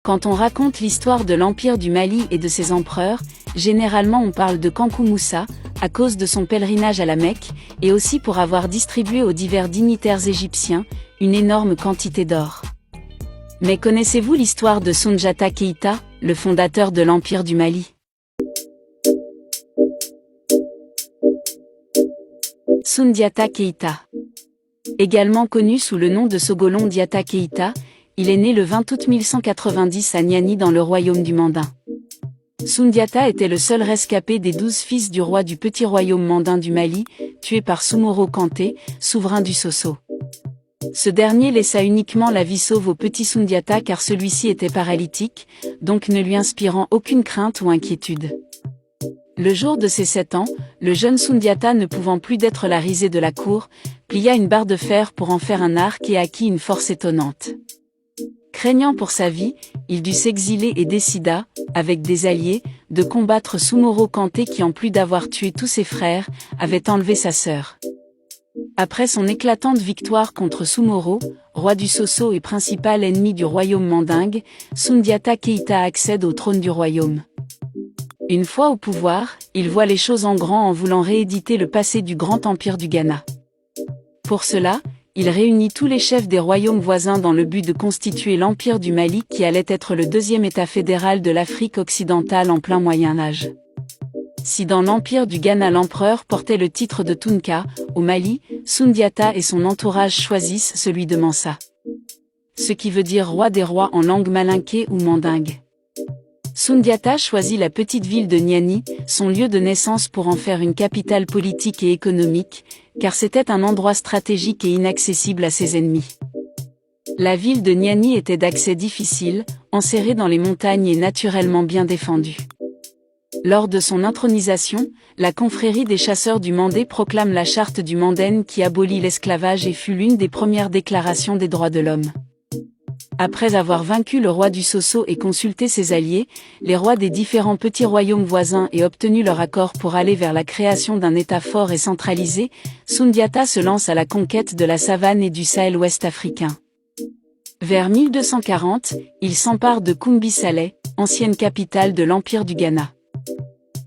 Quand on raconte l'histoire de l'Empire du Mali et de ses empereurs, généralement on parle de Kankou Moussa, à cause de son pèlerinage à la Mecque, et aussi pour avoir distribué aux divers dignitaires égyptiens, une énorme quantité d'or. Mais connaissez-vous l'histoire de Soundiata Keïta, le fondateur de l'Empire du Mali? Soundiata Keïta. Également connu sous le nom de Sogolon Diatta Keïta, il est né le 20 août 1190 à Niani dans le royaume du Mandin. Soundiata était le seul rescapé des 12 fils du roi du petit royaume mandin du Mali, tué par Soumoro Kanté, souverain du Sosso. Ce dernier laissa uniquement la vie sauve au petit Soundiata car celui-ci était paralytique, donc ne lui inspirant aucune crainte ou inquiétude. Le jour de ses 7 ans, le jeune Soundiata ne pouvant plus d'être la risée de la cour, plia une barre de fer pour en faire un arc et acquit une force étonnante. Craignant pour sa vie, il dut s'exiler et décida, avec des alliés, de combattre Soumoro Kanté qui en plus d'avoir tué tous ses frères, avait enlevé sa sœur. Après son éclatante victoire contre Soumoro, roi du Sosso et principal ennemi du royaume mandingue, Soundiata Keïta accède au trône du royaume. Une fois au pouvoir, il voit les choses en grand en voulant rééditer le passé du grand empire du Ghana. Pour cela, il réunit tous les chefs des royaumes voisins dans le but de constituer l'Empire du Mali qui allait être le deuxième État fédéral de l'Afrique occidentale en plein Moyen-Âge. Si dans l'Empire du Ghana l'empereur portait le titre de Tunka, au Mali, Soundiata et son entourage choisissent celui de Mansa. Ce qui veut dire roi des rois en langue malinké ou mandingue. Soundiata choisit la petite ville de Niani, son lieu de naissance pour en faire une capitale politique et économique, car c'était un endroit stratégique et inaccessible à ses ennemis. La ville de Niani était d'accès difficile, enserrée dans les montagnes et naturellement bien défendue. Lors de son intronisation, la confrérie des chasseurs du Mandé proclame la charte du Mandène qui abolit l'esclavage et fut l'une des premières déclarations des droits de l'homme. Après avoir vaincu le roi du Sosso et consulté ses alliés, les rois des différents petits royaumes voisins et obtenu leur accord pour aller vers la création d'un État fort et centralisé, Soundiata se lance à la conquête de la savane et du Sahel ouest africain. Vers 1240, il s'empare de Koumbi-Saleh, ancienne capitale de l'Empire du Ghana.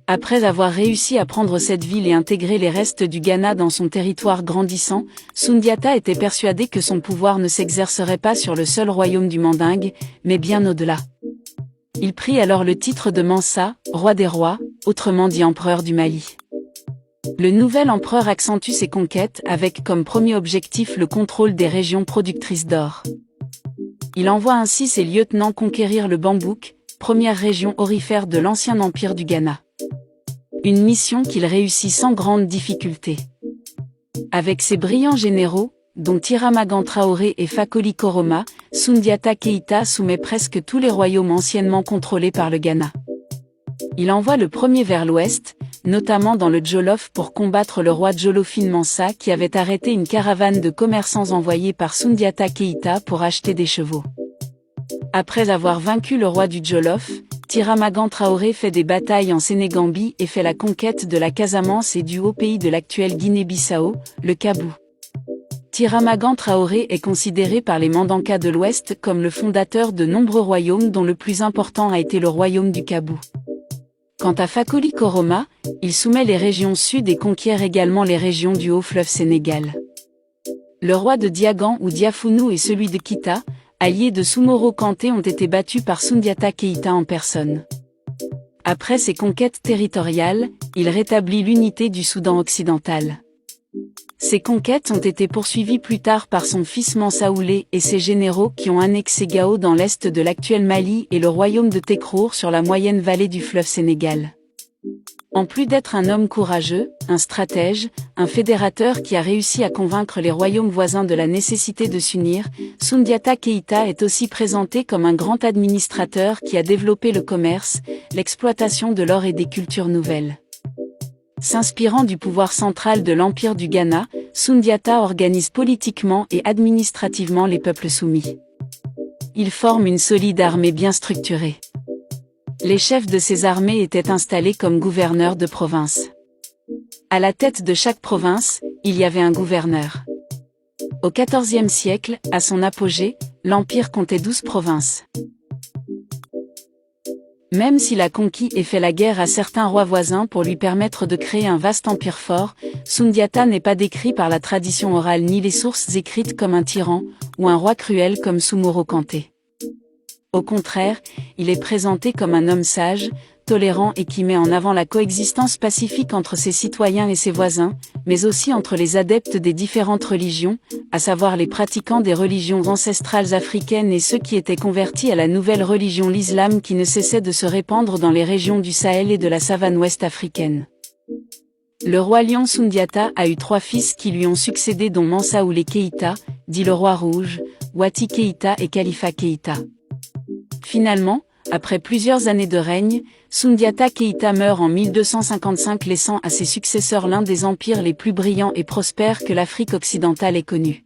Après avoir réussi à prendre cette ville et intégrer les restes du Ghana dans son territoire grandissant, Soundiata était persuadé que son pouvoir ne s'exercerait pas sur le seul royaume du Mandingue, mais bien au-delà. Il prit alors le titre de Mansa, roi des rois, autrement dit empereur du Mali. Le nouvel empereur accentue ses conquêtes avec comme premier objectif le contrôle des régions productrices d'or. Il envoie ainsi ses lieutenants conquérir le Bambouk, première région aurifère de l'ancien empire du Ghana. Une mission qu'il réussit sans grande difficulté. Avec ses brillants généraux, dont Tiramagan Traoré et Fakoli Koroma, Soundiata Keïta soumet presque tous les royaumes anciennement contrôlés par le Ghana. Il envoie le premier vers l'ouest, notamment dans le Djolof pour combattre le roi Djolofine Mansa qui avait arrêté une caravane de commerçants envoyés par Soundiata Keïta pour acheter des chevaux. Après avoir vaincu le roi du Djolof, Tiramagan Traoré fait des batailles en Sénégambie et fait la conquête de la Casamance et du haut pays de l'actuelle Guinée-Bissau, le Kabou. Tiramagan Traoré est considéré par les Mandankas de l'Ouest comme le fondateur de nombreux royaumes dont le plus important a été le royaume du Kabou. Quant à Fakoli Koroma, il soumet les régions sud et conquiert également les régions du haut fleuve Sénégal. Le roi de Diagan ou Diafounou et celui de Kita, alliés de Soumoro Kanté ont été battus par Soundiata Keïta en personne. Après ses conquêtes territoriales, il rétablit l'unité du Soudan occidental. Ces conquêtes ont été poursuivies plus tard par son fils Mansaoulé et ses généraux qui ont annexé Gao dans l'est de l'actuel Mali et le royaume de Tekrour sur la moyenne vallée du fleuve Sénégal. En plus d'être un homme courageux, un stratège, un fédérateur qui a réussi à convaincre les royaumes voisins de la nécessité de s'unir, Soundiata Keïta est aussi présenté comme un grand administrateur qui a développé le commerce, l'exploitation de l'or et des cultures nouvelles. S'inspirant du pouvoir central de l'Empire du Ghana, Soundiata organise politiquement et administrativement les peuples soumis. Il forme une solide armée bien structurée. Les chefs de ces armées étaient installés comme gouverneurs de province. À la tête de chaque province, il y avait un gouverneur. Au XIVe siècle, à son apogée, l'empire comptait 12 provinces. Même s'il a conquis et fait la guerre à certains rois voisins pour lui permettre de créer un vaste empire fort, Sundiata n'est pas décrit par la tradition orale ni les sources écrites comme un tyran, ou un roi cruel comme Sumoro Kanté. Au contraire, il est présenté comme un homme sage, tolérant et qui met en avant la coexistence pacifique entre ses citoyens et ses voisins, mais aussi entre les adeptes des différentes religions, à savoir les pratiquants des religions ancestrales africaines et ceux qui étaient convertis à la nouvelle religion l'islam qui ne cessait de se répandre dans les régions du Sahel et de la savane ouest africaine. Le roi lion Sundiata a eu 3 fils qui lui ont succédé dont Mansa Oulé Keïta, dit le roi rouge, Wati Keïta et Khalifa Keïta. Finalement, après plusieurs années de règne, Sundiata Keïta meurt en 1255 laissant à ses successeurs l'un des empires les plus brillants et prospères que l'Afrique occidentale ait connu.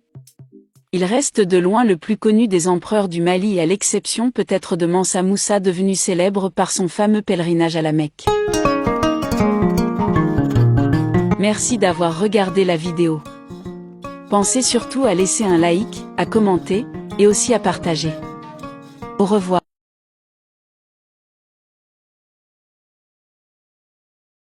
Il reste de loin le plus connu des empereurs du Mali à l'exception peut-être de Mansa Moussa devenu célèbre par son fameux pèlerinage à la Mecque. Merci d'avoir regardé la vidéo. Pensez surtout à laisser un like, à commenter, et aussi à partager. Au revoir.